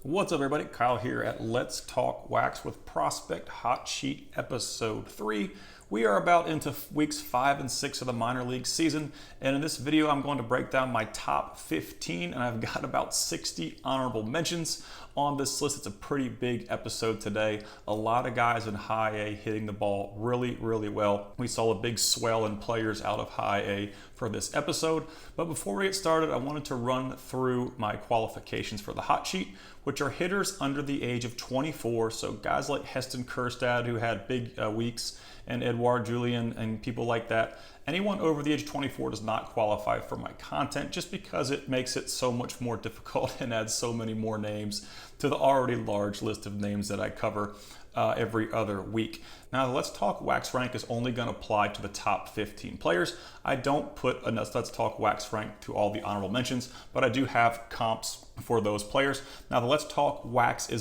What's up, everybody? Kyle here at Let's Talk Wax with Prospect Hot Sheet Episode 3. We are about into weeks 5 and 6 of the minor league season, and in this video I'm going to break down my top 15, and I've got about 60 honorable mentions on this list. It's a pretty big episode today. A lot of guys in high A hitting the ball really well. We saw a big swell in players out of high A for this episode, but before we get started, I wanted to run through my qualifications for the hot sheet, which are hitters under the age of 24. So guys like Heston Kjerstad, who had big weeks, and Edouard Julien and people like that. Anyone over the age of 24 does not qualify for my content just because it makes it so much more difficult and adds so many more names to the already large list of names that I cover every other week. Now, the Let's Talk Wax rank is only going to apply to the top 15 players. I don't put a Let's Talk Wax rank to all the honorable mentions, but I do have comps for those players. Now, the Let's Talk Wax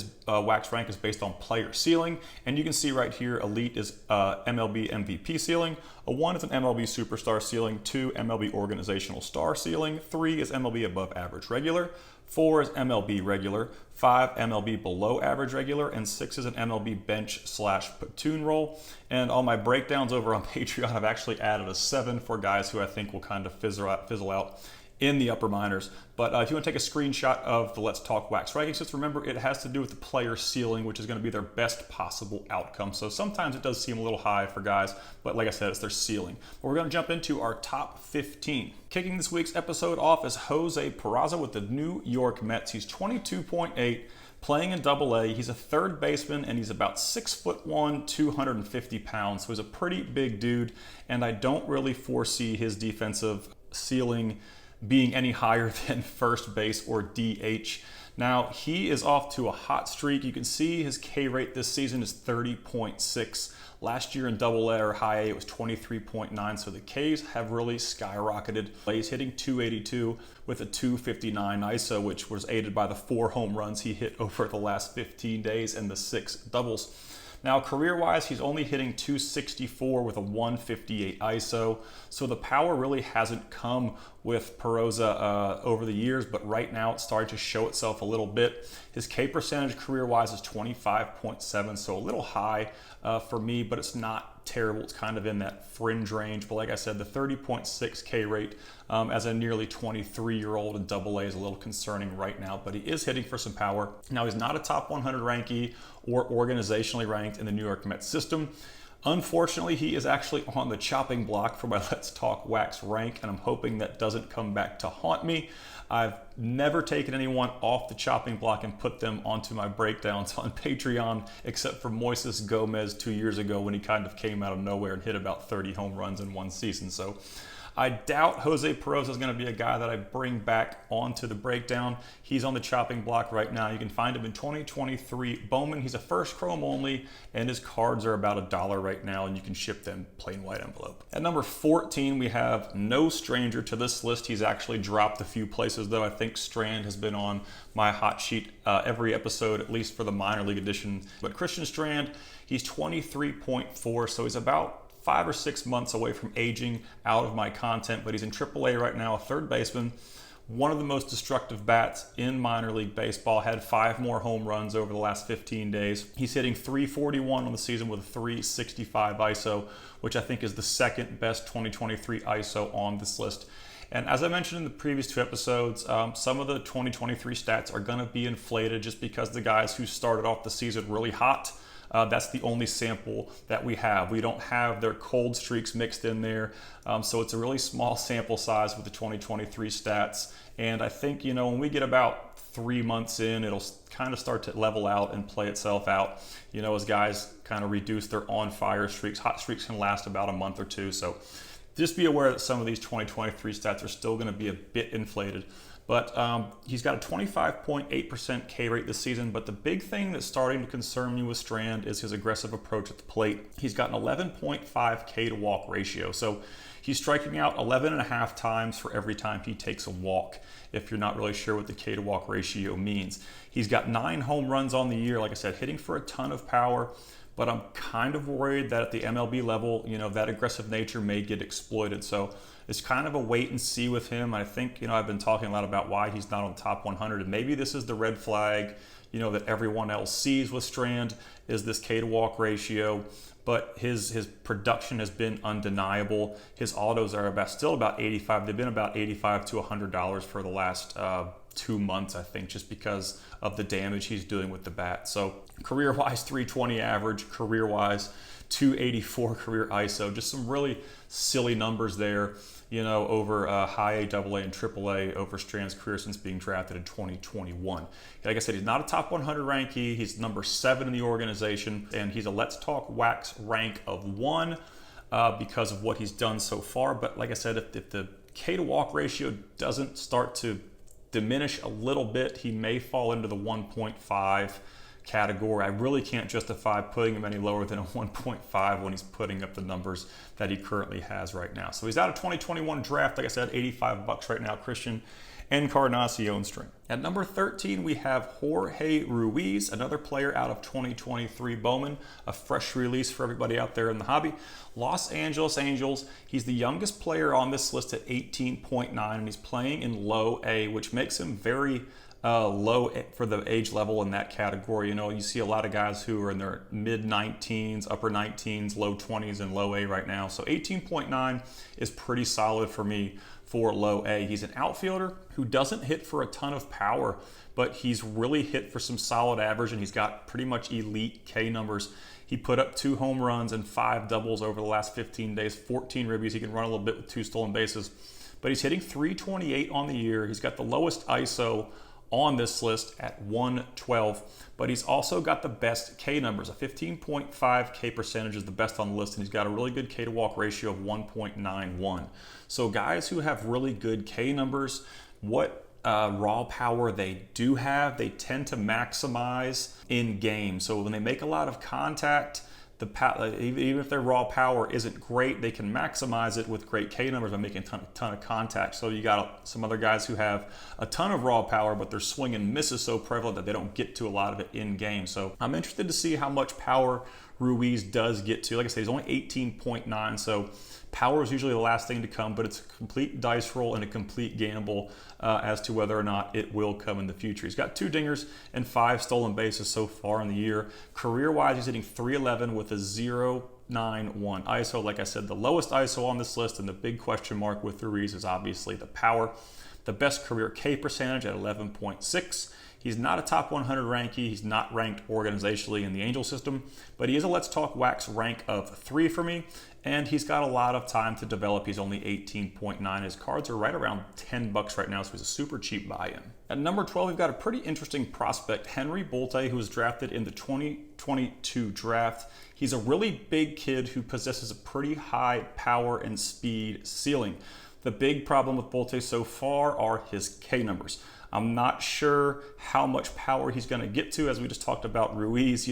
rank is based on player ceiling, and you can see right here, Elite is MLB MVP ceiling, a 1 is an MLB Superstar ceiling, 2 MLB Organizational Star ceiling, 3 is MLB Above Average Regular, 4 is MLB Regular, 5 MLB Below Average Regular, and 6 is an MLB Bench / Platoon role. And all my breakdowns over on Patreon, I've actually added a 7 for guys who I think will kind of fizzle out in the upper minors. But if you want to take a screenshot of the Let's Talk Wax rankings, just remember it has to do with the player ceiling, which is going to be their best possible outcome. So sometimes it does seem a little high for guys, but like I said, it's their ceiling. But we're going to jump into our top 15. Kicking this week's episode off is Jose Peraza with the New York Mets. He's 22.8, playing in Double-A. He's a third baseman, and he's about 6'1", 250 pounds. So he's a pretty big dude, and I don't really foresee his defensive ceiling being any higher than first base or DH. Now, he is off to a hot streak. You can see his K rate this season is 30.6. Last year in Double-A or High A, it was 23.9, so the Ks have really skyrocketed. He's hitting 282 with a 259 ISO, which was aided by the 4 home runs he hit over the last 15 days and the 6 doubles. Now, career-wise, he's only hitting 264 with a 158 ISO, so the power really hasn't come with Peraza over the years, but right now it's starting to show itself a little bit. His K percentage career-wise is 25.7, so a little high for me, but it's not terrible. It's kind of in that fringe range, but like I said, the 30.6 K rate as a nearly 23-year-old in Double-A is a little concerning right now, but he is hitting for some power. Now, he's not a top 100 rankee or organizationally ranked in the New York Mets system. Unfortunately, he is actually on the chopping block for my Let's Talk Wax rank, and I'm hoping that doesn't come back to haunt me. I've never taken anyone off the chopping block and put them onto my breakdowns on Patreon, except for Moises Gomez 2 years ago when he kind of came out of nowhere and hit about 30 home runs in one season. So I doubt Jose Peraza is going to be a guy that I bring back onto the breakdown. He's on the chopping block right now. You can find him in 2023 Bowman. He's a first chrome only, and his cards are about $1 right now, and you can ship them plain white envelope. At number 14, we have no stranger to this list. He's actually dropped a few places, though. I think Strand has been on my hot sheet every episode, at least for the minor league edition. But Christian Strand, he's 23.4, so he's about 5 or 6 months away from aging out of my content, but he's in AAA right now, a third baseman, one of the most destructive bats in minor league baseball, had 5 more home runs over the last 15 days. He's hitting 341 on the season with a 365 ISO, which I think is the second best 2023 ISO on this list. And as I mentioned in the previous 2 episodes, some of the 2023 stats are going to be inflated just because the guys who started off the season really hot, that's the only sample that we have. We don't have their cold streaks mixed in there. So it's a really small sample size with the 2023 stats. And I think, when we get about 3 months in, it'll kind of start to level out and play itself out, as guys kind of reduce their on-fire streaks. Hot streaks can last about a month or 2. So just be aware that some of these 2023 stats are still going to be a bit inflated. But he's got a 25.8% K rate this season. But the big thing that's starting to concern me with Strand is his aggressive approach at the plate. He's got an 11.5 K to walk ratio. So he's striking out 11.5 times for every time he takes a walk, if you're not really sure what the K to walk ratio means. He's got 9 home runs on the year, like I said, hitting for a ton of power. But I'm kind of worried that at the MLB level, that aggressive nature may get exploited. So it's kind of a wait and see with him. I think, I've been talking a lot about why he's not on the top 100, and maybe this is the red flag that everyone else sees with Strand is this K to walk ratio. But his production has been undeniable. His autos are still about 85. They've been about $85 to $100 for the last 2 months, I think, just because of the damage he's doing with the bat. So career-wise, 320 average. Career-wise, 284 career ISO. Just some really silly numbers there, over high A, double A, and triple A over Strand's career since being drafted in 2021. Like I said, he's not a top 100 rankee. He's number 7 in the organization, and he's a Let's Talk Wax rank of 1 because of what he's done so far. But like I said, if the K to walk ratio doesn't start to diminish a little bit, he may fall into the 1.5 category. I really can't justify putting him any lower than a 1.5 when he's putting up the numbers that he currently has right now. So he's out of 2021 draft, like I said, $85 right now, Christian Encarnacion string. At number 13, we have Jorge Ruiz, another player out of 2023 Bowman, a fresh release for everybody out there in the hobby. Los Angeles Angels, he's the youngest player on this list at 18.9, and he's playing in low A, which makes him very low for the age level in that category. You see a lot of guys who are in their mid-19s, upper 19s, low 20s, and low A right now. So 18.9 is pretty solid for me for low A. He's an outfielder who doesn't hit for a ton of power, but he's really hit for some solid average, and he's got pretty much elite K numbers. He put up 2 home runs and 5 doubles over the last 15 days, 14 ribbies. He can run a little bit with 2 stolen bases, but he's hitting 328 on the year. He's got the lowest ISO on this list at 112, but he's also got the best K numbers. A 15.5 K percentage is the best on the list, and he's got a really good K to walk ratio of 1.91. So guys who have really good K numbers, what raw power they do have, they tend to maximize in game. So when they make a lot of contact, even if their raw power isn't great, they can maximize it with great K numbers by making a ton of contact. So you got some other guys who have a ton of raw power, but their swing and miss is so prevalent that they don't get to a lot of it in game. So I'm interested to see how much power Ruiz does get to. Like I said, he's only 18.9, so power is usually the last thing to come, but it's a complete dice roll and a complete gamble as to whether or not it will come in the future. He's got 2 dingers and 5 stolen bases so far in the year. Career-wise, he's hitting 311 with a 0.91 ISO. Like I said, the lowest ISO on this list, and the big question mark with Ruiz is obviously the power. The best career K percentage at 11.6. He's not a top 100 rankee. He's not ranked organizationally in the Angel system, but he is a Let's Talk Wax rank of 3 for me, and he's got a lot of time to develop. He's only 18.9. His cards are right around $10 right now, so he's a super cheap buy-in. At number 12, we've got a pretty interesting prospect, Henry Bolte, who was drafted in the 2022 draft. He's a really big kid who possesses a pretty high power and speed ceiling. The big problem with Bolte so far are his K numbers. I'm not sure how much power he's going to get to, as we just talked about Ruiz,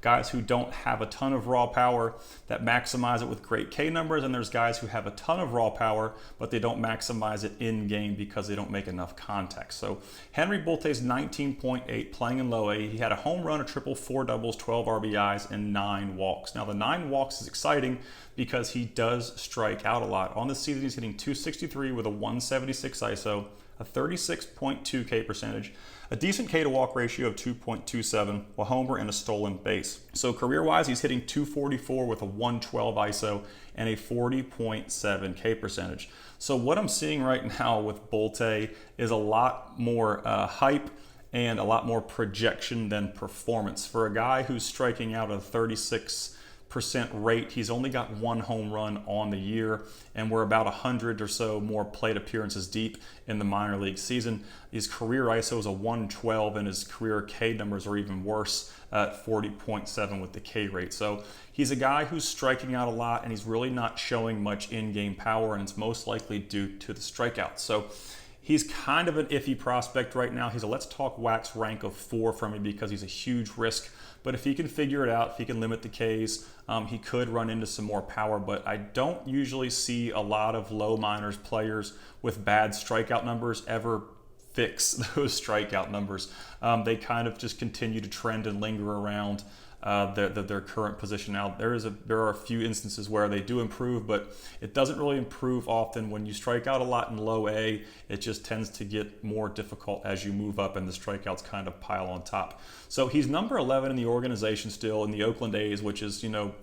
guys who don't have a ton of raw power that maximize it with great K numbers, and there's guys who have a ton of raw power, but they don't maximize it in game because they don't make enough contact. So Henry Bolte's 19.8, playing in low A. He had a home run, a triple, 4 doubles, 12 RBIs, and 9 walks. Now the 9 walks is exciting because he does strike out a lot. On this season, he's hitting 263 with a 176 ISO, a 36.2 K percentage, a decent K to walk ratio of 2.27, a homer, and a stolen base. So career-wise, he's hitting 244 with a 112 ISO and a 40.7 K percentage. So what I'm seeing right now with Bolte is a lot more hype and a lot more projection than performance. For a guy who's striking out at a 36% rate, he's only got 1 home run on the year, and we're about 100 or so more plate appearances deep in the minor league season. His career ISO is a 112, and his career K numbers are even worse at 40.7 with the K rate. So he's a guy who's striking out a lot, and he's really not showing much in-game power, and it's most likely due to the strikeouts. So he's kind of an iffy prospect right now. He's a Let's Talk Wax rank of 4 for me because he's a huge risk. But if he can figure it out, if he can limit the Ks, he could run into some more power. But I don't usually see a lot of low minors players with bad strikeout numbers ever fix those strikeout numbers. They kind of just continue to trend and linger around their current position. Now, there are a few instances where they do improve, but it doesn't really improve often. When you strike out a lot in low A, it just tends to get more difficult as you move up and the strikeouts kind of pile on top. So he's number 11 in the organization still in the Oakland A's, which is, you know,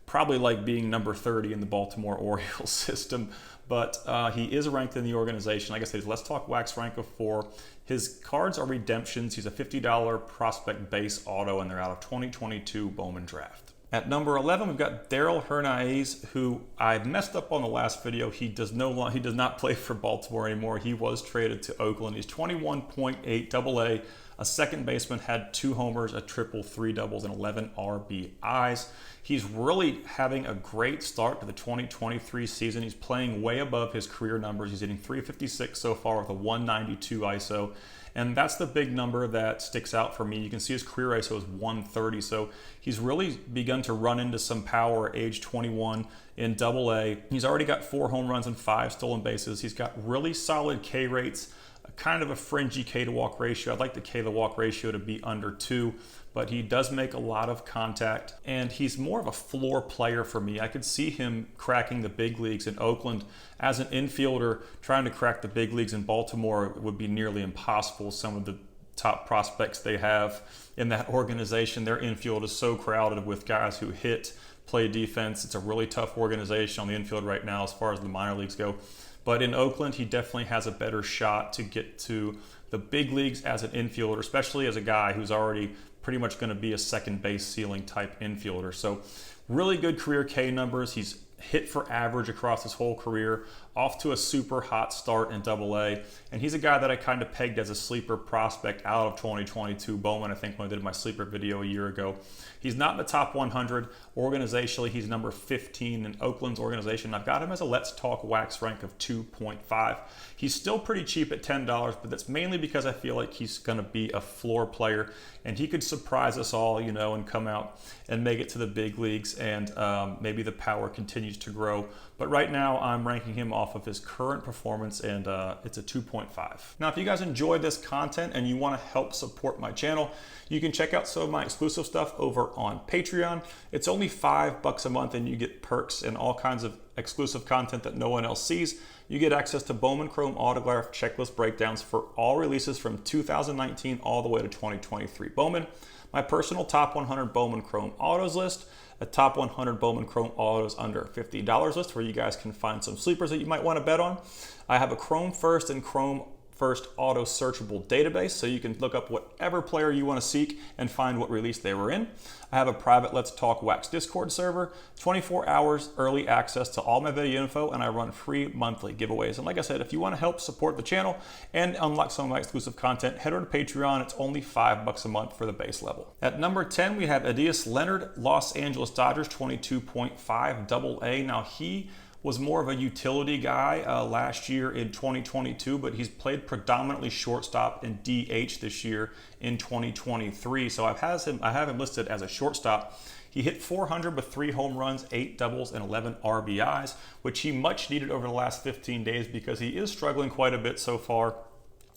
probably like being number 30 in the Baltimore Orioles system. But he is ranked in the organization. Like I said, Let's Talk Wax rank of 4. His cards are redemptions. He's a $50 prospect base auto, and they're out of 2022 Bowman draft. At number 11, we've got Darell Hernaiz, who I messed up on the last video. He does not play for Baltimore anymore. He was traded to Oakland. He's 21.8 AA, a second baseman, had 2 homers, a triple, 3 doubles, and 11 RBIs. He's really having a great start to the 2023 season. He's playing way above his career numbers. He's hitting .356 so far with a 192 ISO. And that's the big number that sticks out for me. You can see his career ISO is 130. So he's really begun to run into some power at age 21 in AA. He's already got 4 home runs and 5 stolen bases. He's got really solid K rates, kind of a fringy K to walk ratio. I'd like the K to walk ratio to be under 2, but he does make a lot of contact, and he's more of a floor player for me. I could see him cracking the big leagues in Oakland. As an infielder, trying to crack the big leagues in Baltimore would be nearly impossible. Some of the top prospects they have in that organization, their infield is so crowded with guys who hit, play defense. It's a really tough organization on the infield right now as far as the minor leagues go. But in Oakland, he definitely has a better shot to get to the big leagues as an infielder, especially as a guy who's already pretty much going to be a second base ceiling type infielder. So really good career K numbers. He's hit for average across his whole career, off to a super hot start in AA. And he's a guy that I kind of pegged as a sleeper prospect out of 2022 Bowman, I think, when I did my sleeper video a year ago. He's not in the top 100. Organizationally, he's number 15 in Oakland's organization. I've got him as a Let's Talk Wax rank of 2.5. He's still pretty cheap at $10, but that's mainly because I feel like he's going to be a floor player, and he could surprise us all, you know, and come out and make it to the big leagues, and maybe the power continues to grow. But right now, I'm ranking him off of his current performance, and it's a 2.5. Now, if you guys enjoyed this content and you want to help support my channel, you can check out some of my exclusive stuff over on Patreon. It's only $5 a month, and you get perks and all kinds of exclusive content that no one else sees. You get access to Bowman Chrome autograph checklist breakdowns for all releases from 2019 all the way to 2023 Bowman, my personal top 100 Bowman Chrome autos list, a top 100 Bowman Chrome autos under $50 list where you guys can find some sleepers that you might want to bet on. I have a Chrome First and Chrome First auto searchable database, so you can look up whatever player you want to seek and find what release they were in. I have a private Let's Talk Wax Discord server, 24 hours early access to all my video info, and I run free monthly giveaways. And like I said, if you want to help support the channel and unlock some of my exclusive content, head over to Patreon. It's only $5 a month for the base level. At number 10, we have Leonard, Los Angeles Dodgers, 22.5 AA. Now, he was more of a utility guy last year in 2022, but he's played predominantly shortstop and DH this year in 2023. So I have him listed as a shortstop. He hit 400 with 3 home runs, 8 doubles, and 11 RBIs, which he much needed over the last 15 days because he is struggling quite a bit so far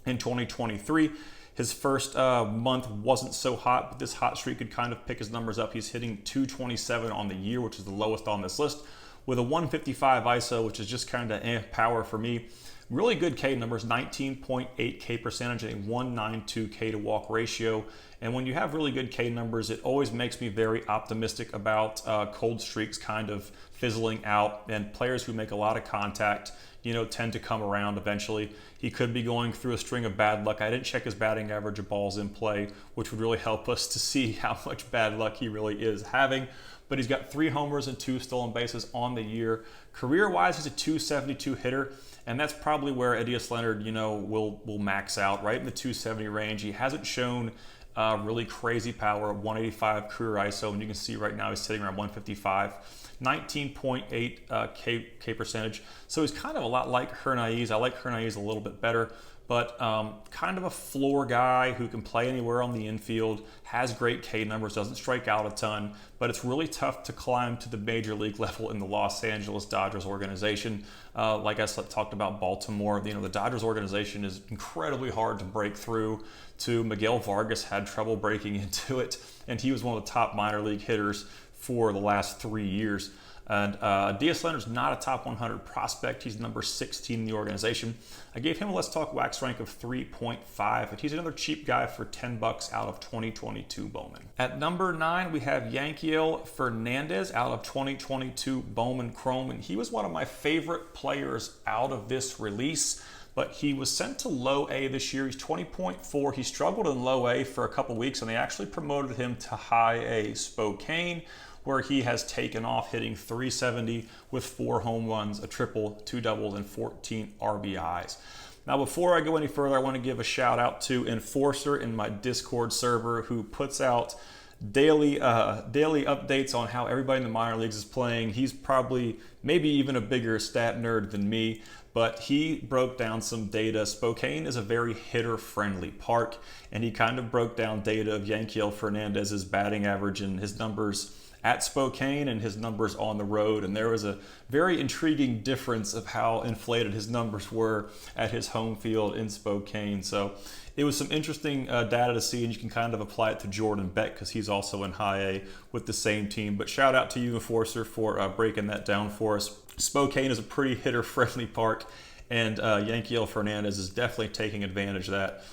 in 2023. His first month wasn't so hot, but this hot streak could kind of pick his numbers up. He's hitting 227 on the year, which is the lowest on this list, with a 155 ISO, which is just kind of power for me. Really good K numbers, 19.8 K percentage and a 192 K to walk ratio. And when you have really good K numbers, it always makes me very optimistic about cold streaks kind of fizzling out, and players who make a lot of contact, you know, tend to come around eventually. He could be going through a string of bad luck. I didn't check his batting average of balls in play, which would really help us to see how much bad luck he really is having. But he's got 3 homers and 2 stolen bases on the year. Career-wise, he's a 272 hitter, and that's probably where Leonard, you know, will max out, right in the 270 range. He hasn't shown really crazy power, 185 career ISO, and you can see right now he's sitting around 155. 19.8 K percentage. So he's kind of a lot like Hernaiz. I like Hernaiz a little bit better, but kind of a floor guy who can play anywhere on the infield, has great K numbers, doesn't strike out a ton, but it's really tough to climb to the major league level in the Los Angeles Dodgers organization. Like I talked about Baltimore, the Dodgers organization is incredibly hard to break through to. Miguel Vargas had trouble breaking into it, and he was one of the top minor league hitters for the last 3 years. And D.S. Leonard's not a top 100 prospect. He's number 16 in the organization. I gave him a Let's Talk Wax rank of 3.5, and he's another cheap guy for $10 out of 2022 Bowman. At number 9, we have Yanquiel Fernandez out of 2022 Bowman Chrome, and he was one of my favorite players out of this release. But he was sent to low A this year. He's 20.4. He struggled in low A for a couple weeks, and they actually promoted him to high A Spokane, where he has taken off, hitting .370 with 4 home runs, a triple, 2 doubles, and 14 RBIs. Now, before I go any further, I want to give a shout out to Enforcer in my Discord server, who puts out daily updates on how everybody in the minor leagues is playing. He's probably maybe even a bigger stat nerd than me, but he broke down some data. Spokane is a very hitter-friendly park, and he kind of broke down data of Yanquiel Fernandez's batting average and his numbers at Spokane and his numbers on the road, and there was a very intriguing difference of how inflated his numbers were at his home field in Spokane. So it was some interesting data to see, and you can kind of apply it to Jordan Beck because he's also in high A with the same team. But shout out to you, Enforcer, for breaking that down for us. Spokane is a pretty hitter-friendly park, and Yanquiel Fernandez is definitely taking advantage of that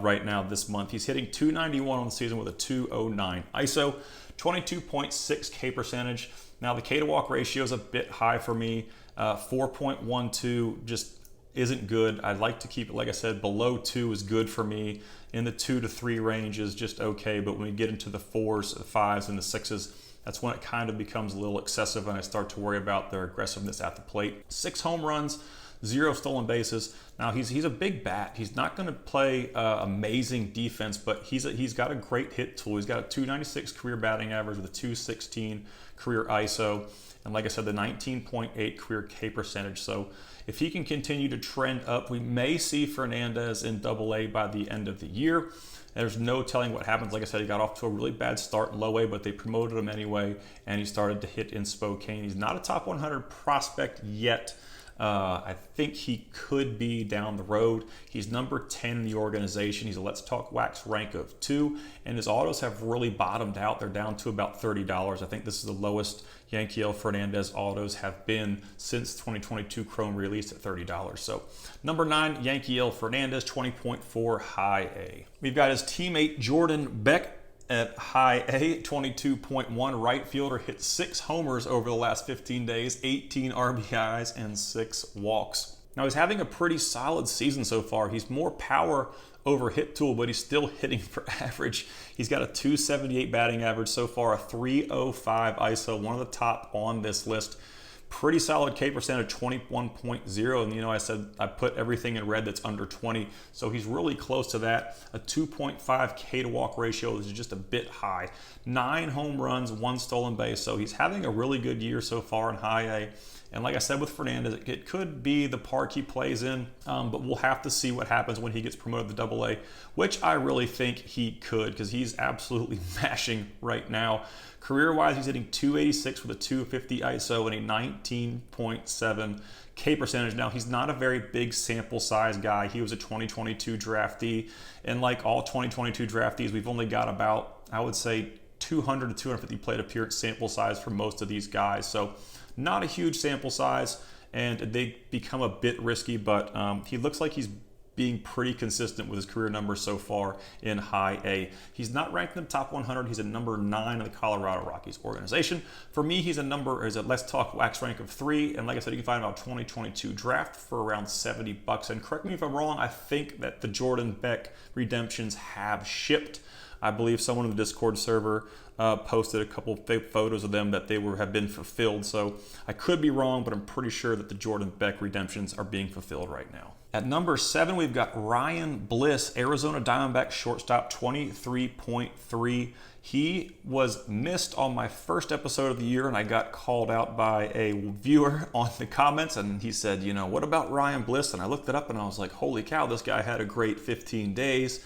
right now this month. He's hitting .291 on the season with a .209 ISO, 22.6 K percentage. Now the K to walk ratio is a bit high for me. 4.12 just isn't good. I'd like to keep it, like I said, below 2 is good for me. In the 2 to 3 range is just okay, but when we get into the 4s, the 5s, and the 6s, that's when it kind of becomes a little excessive and I start to worry about their aggressiveness at the plate. 6 home runs, 0 stolen bases. Now he's a big bat. He's not going to play amazing defense, but he's got a great hit tool. He's got a .296 career batting average with a .216 career ISO, and like I said, the 19.8 career K percentage. So if he can continue to trend up, we may see Fernandez in AA by the end of the year. There's no telling what happens. Like I said, he got off to a really bad start in low A, but they promoted him anyway, and he started to hit in Spokane. He's not a top 100 prospect yet. I think he could be down the road. He's number 10 in the organization. He's a Let's Talk Wax rank of 2, and his autos have really bottomed out. They're down to about $30. I think this is the lowest Yanquiel Fernandez autos have been since 2022 Chrome released at $30. So number 9, Yanquiel Fernandez, 20.4 high A. We've got his teammate Jordan Beck at high A, 22.1 right fielder, hit 6 homers over the last 15 days, 18 RBIs, and 6 walks. Now he's having a pretty solid season so far. He's more power over hit tool, but he's still hitting for average. He's got a .278 batting average so far, a .305 ISO, one of the top on this list. Pretty solid K percentage, 21.0, and I said I put everything in red that's under 20, so he's really close to that. A 2.5 K to walk ratio is just a bit high. 9 home runs, 1 stolen base, so he's having a really good year so far in high A. And like I said with Fernandez, it could be the park he plays in, but we'll have to see what happens when he gets promoted to AA, which I really think he could because he's absolutely mashing right now. Career-wise, he's hitting .286 with a .250 ISO and a 19.7 K percentage. Now, he's not a very big sample size guy. He was a 2022 draftee, and like all 2022 draftees, we've only got about, I would say, 200 to 250 plate appearance sample size for most of these guys. So not a huge sample size, and they become a bit risky, but he looks like he's being pretty consistent with his career numbers so far in high A. He's not ranked in the top 100. He's a number 9 in the Colorado Rockies organization. For me, he's a Let's Talk Wax rank of 3, and like I said, you can find him about 2022 draft for around $70. And correct me if I'm wrong, I think that the Jordan Beck redemptions have shipped. I believe someone in the Discord server posted a couple fake photos of them that they have been fulfilled. So I could be wrong, but I'm pretty sure that the Jordan Beck redemptions are being fulfilled right now. At number 7, we've got Ryan Bliss, Arizona Diamondbacks shortstop, 23.3. He was missed on my first episode of the year, and I got called out by a viewer on the comments, and he said, you know, what about Ryan Bliss? And I looked it up, and I was like, holy cow, this guy had a great 15 days.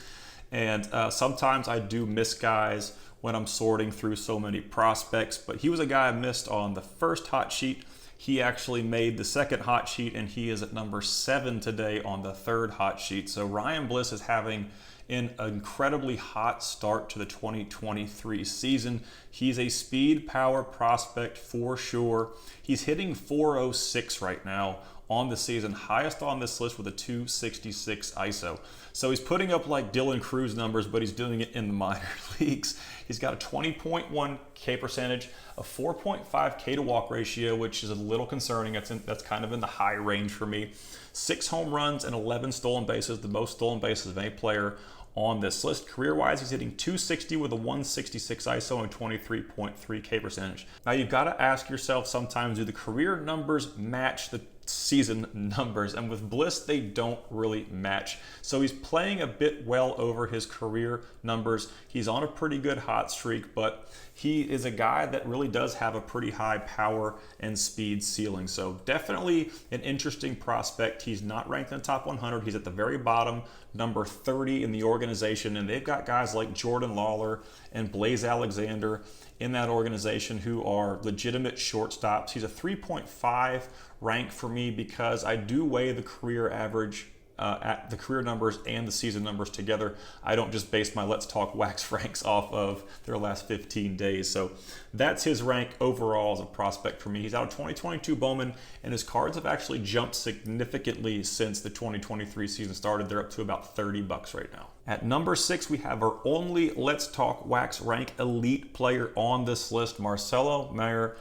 And sometimes I do miss guys when I'm sorting through so many prospects, but he was a guy I missed on the first hot sheet. He actually made the second hot sheet, and he is at number 7 today on the third hot sheet. So Ryan Bliss is having an incredibly hot start to the 2023 season. He's a speed power prospect for sure. He's hitting 406 right now on the season, highest on this list with a 266 ISO. So he's putting up like Dylan Cruz numbers, but he's doing it in the minor leagues. He's got a 20.1 K percentage, a 4.5 K to walk ratio, which is a little concerning. That's kind of in the high range for me. 6 home runs and 11 stolen bases, the most stolen bases of any player on this list. Career-wise, he's hitting 260 with a 166 ISO and 23.3 K percentage. Now you've got to ask yourself sometimes, do the career numbers match the season numbers? And with Bliss, they don't really match. So he's playing a bit well over his career numbers. He's on a pretty good hot streak, but he is a guy that really does have a pretty high power and speed ceiling. So definitely an interesting prospect. He's not ranked in the top 100. He's at the very bottom, number 30 in the organization. And they've got guys like Jordan Lawler and Blaze Alexander in that organization who are legitimate shortstops. He's a 3.5 rank for me because I do weigh the career average at the career numbers and the season numbers together. I don't just base my Let's Talk Wax ranks off of their last 15 days. So that's his rank overall as a prospect for me. He's out of 2022 Bowman, and his cards have actually jumped significantly since the 2023 season started. They're up to about $30 right now. At number 6, we have our only Let's Talk Wax rank elite player on this list, Marcelo Mayer,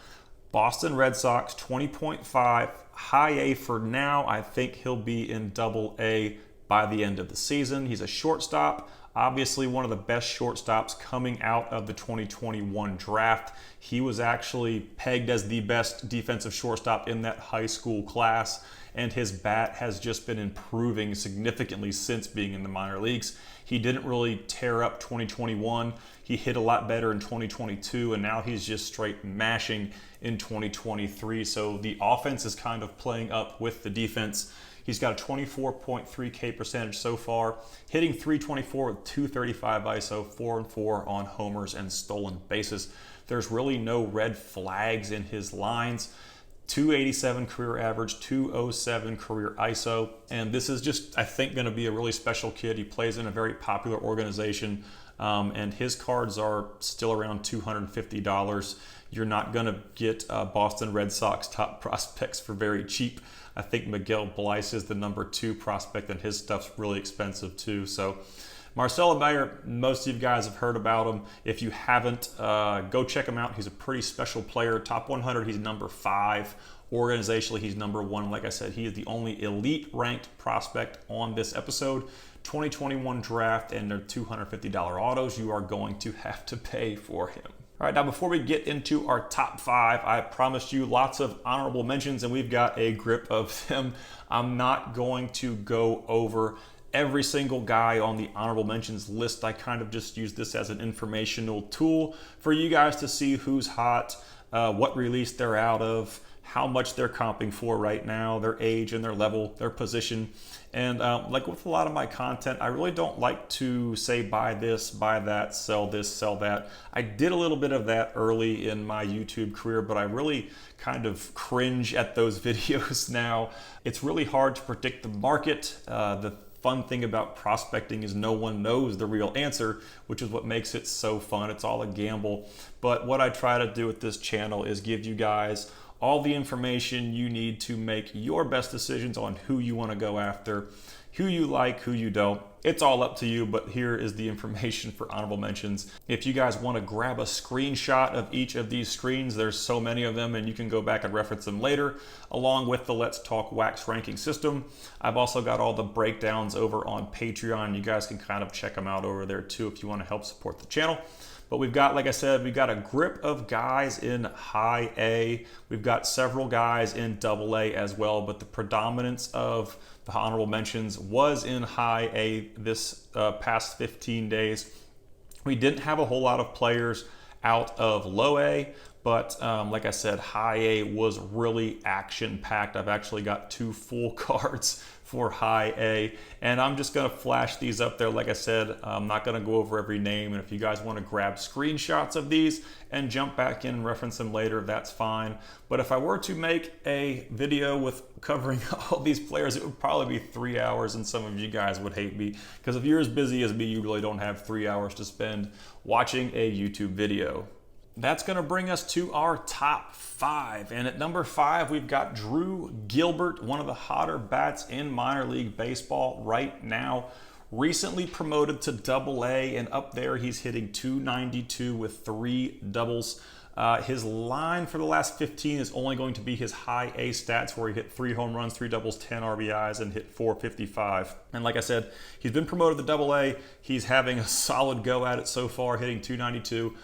Boston Red Sox, 20.5, high A for now. I think he'll be in double A by the end of the season. He's a shortstop, obviously one of the best shortstops coming out of the 2021 draft. He was actually pegged as the best defensive shortstop in that high school class, and his bat has just been improving significantly since being in the minor leagues. He didn't really tear up 2021. He hit a lot better in 2022, and now he's just straight mashing in 2023. So the offense is kind of playing up with the defense. He's got a 24.3 K percentage so far, hitting 324 with 235 ISO, 4-4 on homers and stolen bases. There's really no red flags in his lines. 287 career average, 207 career ISO. And this is just, I think, going to be a really special kid. He plays in a very popular organization, and his cards are still around $250. You're not going to get Boston Red Sox top prospects for very cheap. I think Miguel Bleis is the number 2 prospect, and his stuff's really expensive too. So Marcelo Mayer, most of you guys have heard about him. If you haven't, go check him out. He's a pretty special player. Top 100, he's number 5. Organizationally, he's number 1. Like I said, he is the only elite ranked prospect on this episode. 2021 draft, and they're $250 autos. You are going to have to pay for him. All right, now before we get into our top 5, I promised you lots of honorable mentions, and we've got a grip of them. I'm not going to go over every single guy on the honorable mentions list. I kind of just use this as an informational tool for you guys to see who's hot, what release they're out of, how much they're comping for right now, their age and their level, their position. And like with a lot of my content, I really don't like to say buy this, buy that, sell this, sell that. I did a little bit of that early in my YouTube career, but I really kind of cringe at those videos now. It's really hard to predict the market. The fun thing about prospecting is no one knows the real answer, which is what makes it so fun. It's all a gamble. But what I try to do with this channel is give you guys all the information you need to make your best decisions on who you want to go after, who you like, who you don't. It's all up to you, but here is the information for honorable mentions. If you guys want to grab a screenshot of each of these screens, there's so many of them, and you can go back and reference them later, along with the Let's Talk Wax ranking system. I've also got all the breakdowns over on Patreon. You guys can kind of check them out over there too if you want to help support the channel. But we've got, like I said, we've got a grip of guys in high A. We've got several guys in double A as well, but the predominance of the honorable mentions was in high A this past 15 days. We didn't have a whole lot of players out of low A, but like I said, high A was really action-packed. I've actually got 2 full cards for high A, and I'm just gonna flash these up there. Like I said, I'm not gonna go over every name, and if you guys wanna grab screenshots of these and jump back in and reference them later, that's fine. But if I were to make a video with covering all these players, it would probably be 3 hours, and some of you guys would hate me, because if you're as busy as me, you really don't have 3 hours to spend watching a YouTube video. That's going to bring us to our top 5. And at number 5, we've got Drew Gilbert, one of the hotter bats in minor league baseball right now. Recently promoted to double A, and up there he's hitting .292 with 3 doubles. His line for the last 15 is only going to be his high A stats, where he hit 3 home runs, 3 doubles, 10 RBIs, and hit .455. And like I said, he's been promoted to double A. He's having a solid go at it so far, hitting .292.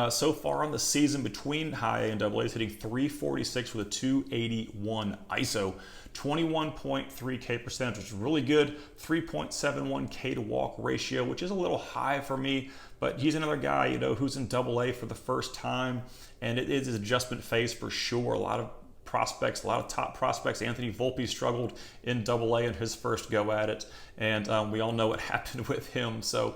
So far on the season between high A and double A, he's hitting .346 with a .281 ISO, 21.3 K percentage, which is really good, 3.71 K to walk ratio, which is a little high for me, but he's another guy, you know, who's in double A for the first time, and it is an adjustment phase for sure. A lot of prospects, a lot of top prospects. Anthony Volpe struggled in double A in his first go at it, and we all know what happened with him. So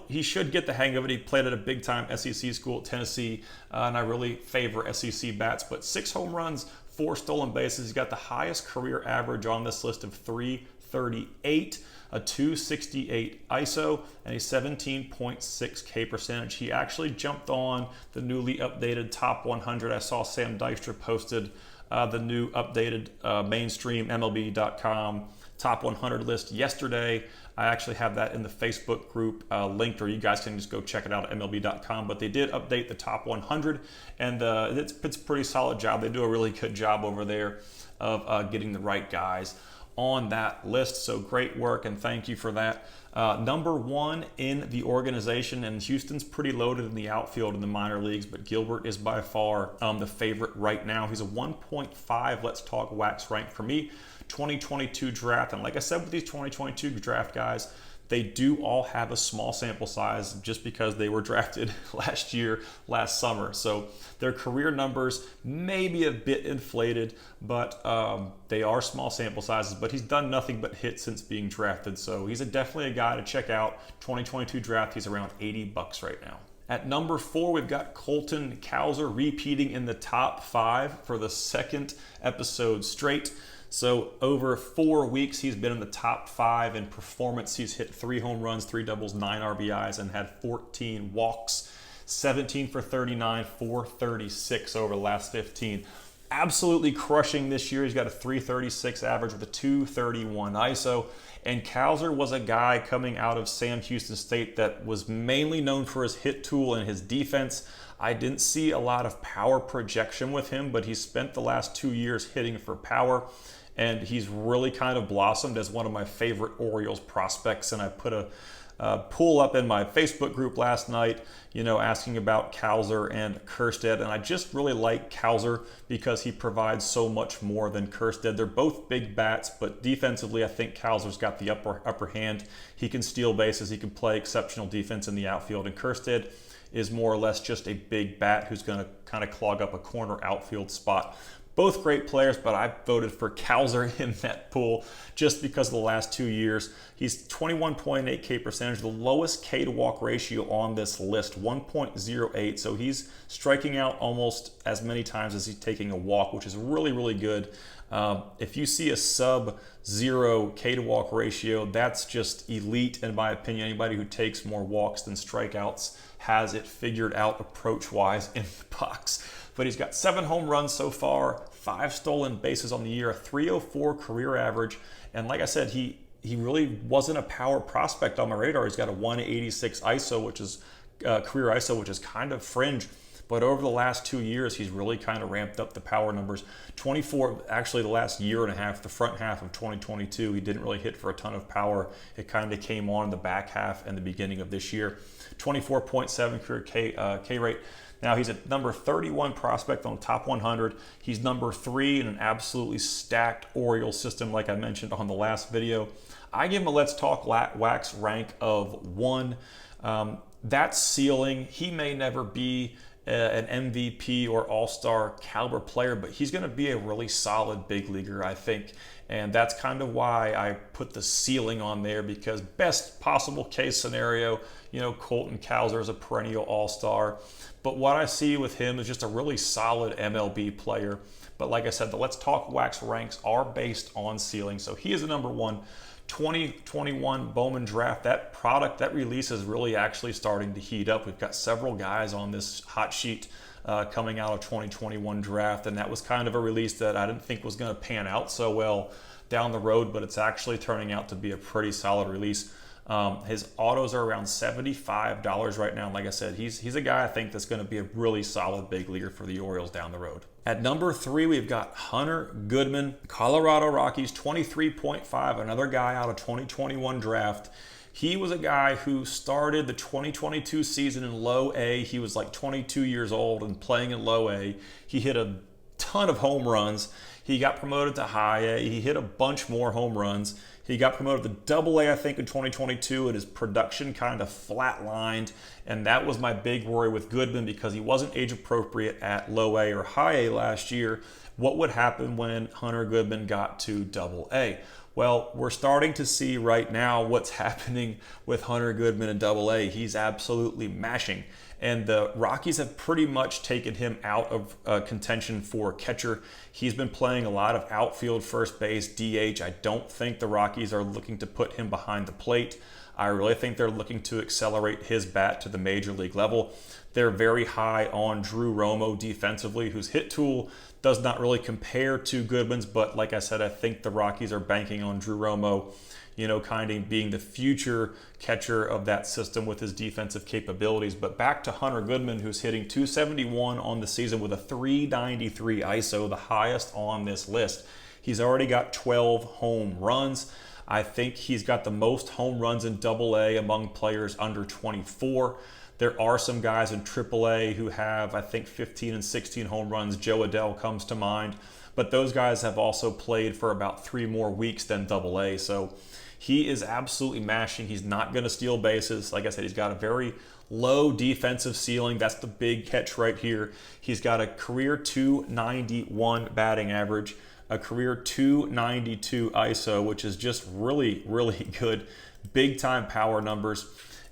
he should get the hang of it. He played at a big time SEC school at Tennessee, and I really favor SEC bats. But 6 home runs, 4 stolen bases. He's got the highest career average on this list of .338, a .268 ISO, and a 17.6 K percentage. He actually jumped on the newly updated top 100. I saw Sam Dykstra posted the new updated mainstream MLB.com top 100 list yesterday. I actually have that in the Facebook group linked, or you guys can just go check it out at MLB.com. But they did update the top 100, and it's a pretty solid job. They do a really good job over there of getting the right guys on that list. So great work, and thank you for that. Number 1 in the organization, and Houston's pretty loaded in the outfield in the minor leagues, but Gilbert is by far the favorite right now. He's a 1.5 Let's Talk Wax rank for me. 2022 draft, and like I said with these 2022 draft guys, they do all have a small sample size just because they were drafted last summer. So their career numbers may be a bit inflated, but they are small sample sizes. But he's done nothing but hit since being drafted, so he's definitely a guy to check out. 2022 draft, he's around $80 right now. At number 4, we've got Colton Causer repeating in the top 5 for the 2nd episode straight. So over 4 weeks, he's been in the top 5 in performance. He's hit 3 home runs, 3 doubles, 9 RBIs, and had 14 walks, 17 for 39, 436 over the last 15. Absolutely crushing this year. He's got a 336 average with a 231 ISO. And Causer was a guy coming out of Sam Houston State that was mainly known for his hit tool and his defense. I didn't see a lot of power projection with him, but he spent the last 2 years hitting for power. And he's really kind of blossomed as one of my favorite Orioles prospects. And I put a poll up in my Facebook group last night, you know, asking about Causer and Kjerstad. And I just really like Causer because he provides so much more than Kjerstad. They're both big bats, but defensively, I think Causer's got the upper hand. He can steal bases. He can play exceptional defense in the outfield. And Kjerstad is more or less just a big bat who's going to kind of clog up a corner outfield spot. Both great players, but I voted for Causer in that pool just because of the last 2 years. He's 21.8 K percentage, the lowest K to walk ratio on this list, 1.08. So he's striking out almost as many times as he's taking a walk, which is really, really good. If you see a sub-0 K to walk ratio, that's just elite in my opinion. Anybody who takes more walks than strikeouts has it figured out approach-wise in the box. But he's got 7 home runs so far, 5 stolen bases on the year, a 304 career average. And like I said, he really wasn't a power prospect on my radar. He's got a 186 ISO, which is career ISO, which is kind of fringe. But over the last 2 years, he's really kind of ramped up the power numbers. 24, actually the last year and a half, the front half of 2022, he didn't really hit for a ton of power. It kind of came on the back half and the beginning of this year. 24.7 career K rate. Now he's at number 31 prospect on the top 100. He's number 3 in an absolutely stacked Orioles system, like I mentioned on the last video. I give him a Let's Talk Wax rank of 1. That ceiling, he may never be an MVP or all-star caliber player, but he's going to be a really solid big leaguer, I think. And that's kind of why I put the ceiling on there, because best possible case scenario, you know, Colton Causer is a perennial all-star. But what I see with him is just a really solid MLB player. But like I said, the Let's Talk Wax ranks are based on ceiling. So he is a number 1. 2021 Bowman draft, that product, that release is really actually starting to heat up. We've got several guys on this hot sheet coming out of 2021 draft, and that was kind of a release that I didn't think was going to pan out so well down the road, but it's actually turning out to be a pretty solid release. His autos are around $75 right now. And like I said, he's a guy I think that's going to be a really solid big leaguer for the Orioles down the road. At number 3, we've got Hunter Goodman, Colorado Rockies, 23.5, another guy out of 2021 draft. He was a guy who started the 2022 season in low A. He was like 22 years old and playing in low A. He hit a ton of home runs. He got promoted to high A. He hit a bunch more home runs. He got promoted to double A, I think, in 2022, and his production kind of flatlined. And that was my big worry with Goodman, because he wasn't age appropriate at low A or high A last year. What would happen when Hunter Goodman got to double A? Well, we're starting to see right now what's happening with Hunter Goodman in double A. He's absolutely mashing. And the Rockies have pretty much taken him out of contention for catcher. He's been playing a lot of outfield, first base, DH. I don't think the Rockies are looking to put him behind the plate. I really think they're looking to accelerate his bat to the major league level. They're very high on Drew Romo defensively, whose hit tool does not really compare to Goodman's. But like I said, I think the Rockies are banking on Drew Romo, you know, kind of being the future catcher of that system with his defensive capabilities. But back to Hunter Goodman, who's hitting .271 on the season with a .393 ISO, the highest on this list. He's already got 12 home runs. I think he's got the most home runs in AA among players under 24. There are some guys in AAA who have, I think, 15 and 16 home runs. Joe Adell comes to mind. But those guys have also played for about 3 more weeks than AA. So he is absolutely mashing. He's not going to steal bases. Like I said, he's got a very low defensive ceiling. That's the big catch right here. He's got a career .291 batting average, a career .292 ISO, which is just really, really good. Big time power numbers.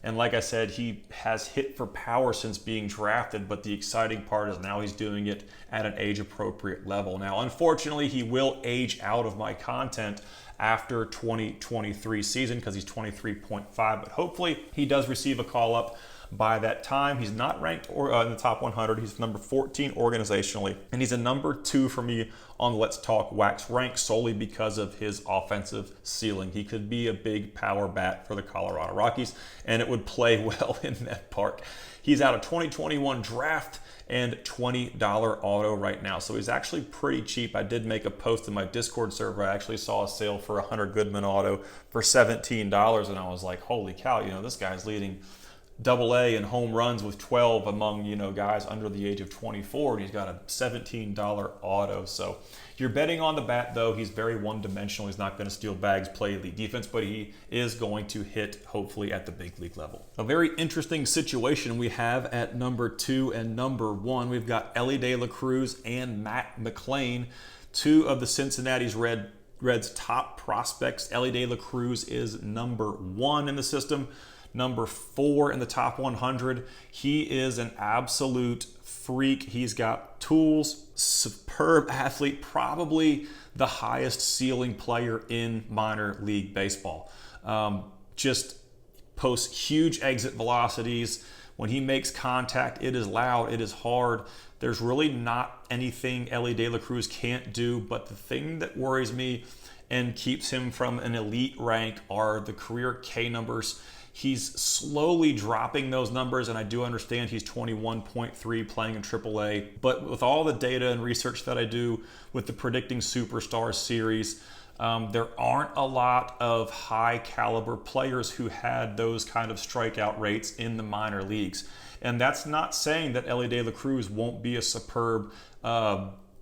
And like I said, he has hit for power since being drafted, but the exciting part is now he's doing it at an age-appropriate level. Now, unfortunately, he will age out of my content after 2023 season because he's 23.5, but hopefully he does receive a call-up by that time. He's not ranked in the top 100. He's number 14 organizationally, and he's a number 2 for me on Let's Talk Wax rank solely because of his offensive ceiling. He could be a big power bat for the Colorado Rockies, and it would play well in that park. He's out of 2021 draft and $20 auto right now, so he's actually pretty cheap. I did make a post in my Discord server. I actually saw a sale for a Hunter Goodman auto for $17, and I was like, holy cow, you know, this guy's leading AA in home runs with 12 among, you know, guys under the age of 24, and he's got a $17 auto. So you're betting on the bat, though. He's very one-dimensional. He's not going to steal bags, play elite defense, but he is going to hit, hopefully, at the big league level. A very interesting situation we have at number 2 and number 1. We've got Ellie de la Cruz and McLean, 2 of the Cincinnati Reds' top prospects. Ellie de la Cruz is number 1 in the system. Number 4 in the top 100. He is an absolute freak. He's got tools, superb athlete, probably the highest ceiling player in minor league baseball. Just posts huge exit velocities. When he makes contact, it is loud, it is hard. There's really not anything Ellie de la Cruz can't do, but the thing that worries me and keeps him from an elite rank are the career K numbers. He's slowly dropping those numbers, and I do understand he's 21.3 playing in AAA. But with all the data and research that I do with the Predicting Superstars series, there aren't a lot of high caliber players who had those kind of strikeout rates in the minor leagues. And that's not saying that Ellie De La Cruz won't be a superb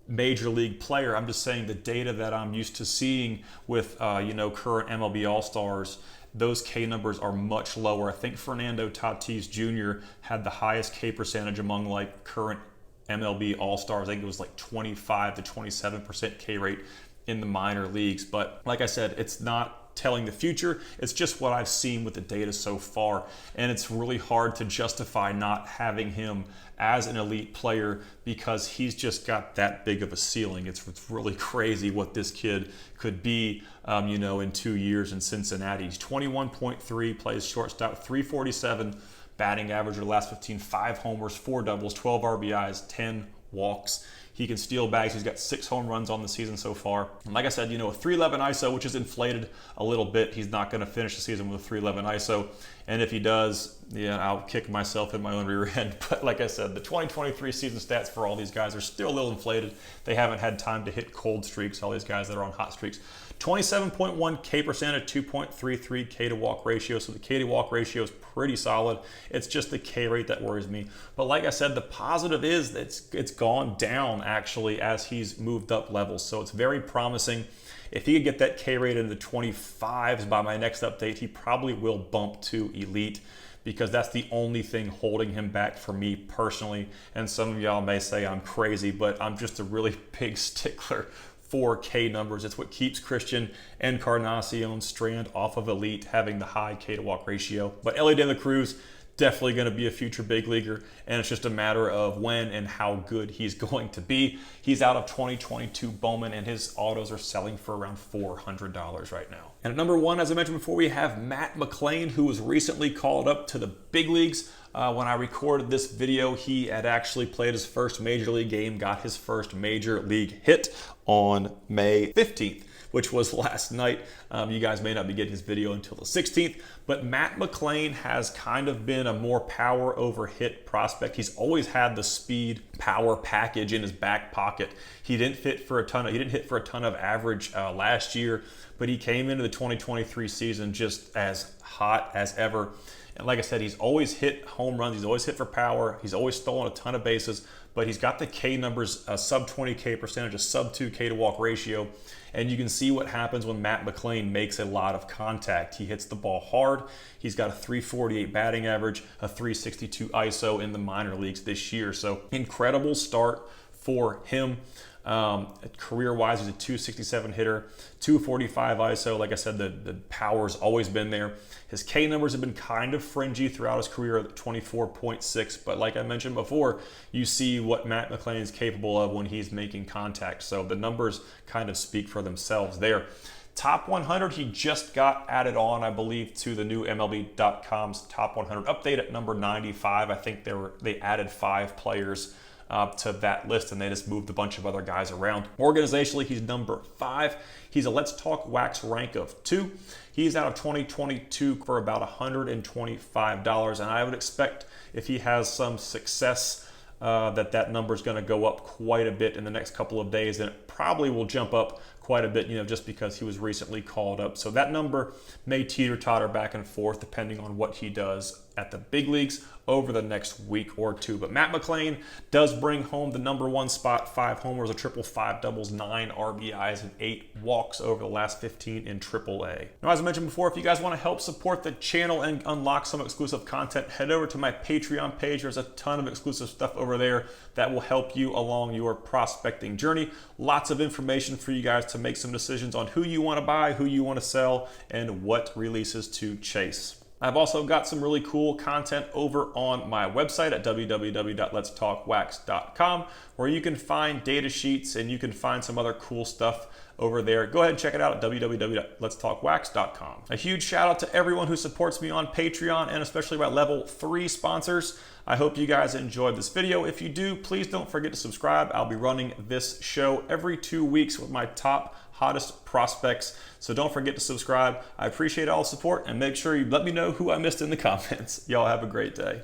major league player. I'm just saying the data that I'm used to seeing with current MLB All-Stars, those K numbers are much lower. I think Fernando Tatis Jr. had the highest K percentage among like current MLB All-Stars. I think it was like 25 to 27% K rate in the minor leagues. But like I said, it's not telling the future. It's just what I've seen with the data so far. And it's really hard to justify not having him as an elite player because he's just got that big of a ceiling. It's really crazy what this kid could be, in 2 years in Cincinnati. He's 21.3, plays shortstop, 347 batting average over the last 15, 5 homers, 4 doubles, 12 RBIs, 10 walks. He can steal bags. He's got 6 home runs on the season so far. And like I said, a 311 ISO, which is inflated a little bit. He's not going to finish the season with a 311 ISO. And if he does, I'll kick myself in my own rear end. But like I said, the 2023 season stats for all these guys are still a little inflated. They haven't had time to hit cold streaks, all these guys that are on hot streaks. 27.1 K percentage, 2.33 K to walk ratio. So the K to walk ratio is pretty solid. It's just the K rate that worries me. But like I said, the positive is that it's gone down actually as he's moved up levels. So it's very promising. If he could get that K rate into the 25s by my next update, he probably will bump to elite, because that's the only thing holding him back for me personally. And some of y'all may say I'm crazy, but I'm just a really big stickler for K numbers. It's what keeps Christian Encarnacion Strand off of elite, having the high K to walk ratio. But Ellie De La Cruz, definitely going to be a future big leaguer, and it's just a matter of when and how good he's going to be. He's out of 2022 Bowman, and his autos are selling for around $400 right now. And at number 1, as I mentioned before, we have Matt McLean, who was recently called up to the big leagues. When I recorded this video, he had actually played his first major league game, got his first major league hit on May 15th. Which was last night. You guys may not be getting this video until the 16th, but Matt McLean has kind of been a more power over hit prospect. He's always had the speed power package in his back pocket. He didn't hit for a ton of average last year, but he came into the 2023 season just as hot as ever. And like I said, he's always hit home runs. He's always hit for power. He's always stolen a ton of bases, but he's got the K numbers, a sub 20 K percentage, a sub 2 K to walk ratio. And you can see what happens when Matt McLean makes a lot of contact. He hits the ball hard. He's got a 348 batting average, a 362 ISO in the minor leagues this year. So incredible start for him. Career-wise, he's a 267 hitter, 245 ISO. Like I said, the power's always been there. His K numbers have been kind of fringy throughout his career at 24.6, but like I mentioned before, you see what Matt McLean is capable of when he's making contact. So the numbers kind of speak for themselves there. Top 100, he just got added on, I believe, to the new MLB.com's Top 100 update at number 95. I think they added 5 players to that list, and they just moved a bunch of other guys around. Organizationally, he's number 5. He's a Let's Talk Wax rank of 2. He's out of 2022 for about $125, and I would expect if he has some success that number is going to go up quite a bit in the next couple of days, and it probably will jump up quite a bit, just because he was recently called up. So that number may teeter-totter back and forth depending on what he does at the big leagues over the next week or 2. But Matt McLean does bring home the number 1 spot, 5 homers, a triple, 5 doubles, 9 RBIs, and 8 walks over the last 15 in AAA. Now, as I mentioned before, if you guys want to help support the channel and unlock some exclusive content, head over to my Patreon page. There's a ton of exclusive stuff over there that will help you along your prospecting journey. Lots of information for you guys to make some decisions on who you want to buy, who you want to sell, and what releases to chase. I've also got some really cool content over on my website at www.letstalkwax.com, where you can find data sheets and you can find some other cool stuff over there. Go ahead and check it out at www.letstalkwax.com. A huge shout out to everyone who supports me on Patreon, and especially my level 3 sponsors. I hope you guys enjoyed this video. If you do, please don't forget to subscribe. I'll be running this show every 2 weeks with my top hottest prospects. So don't forget to subscribe. I appreciate all the support, and make sure you let me know who I missed in the comments. Y'all have a great day.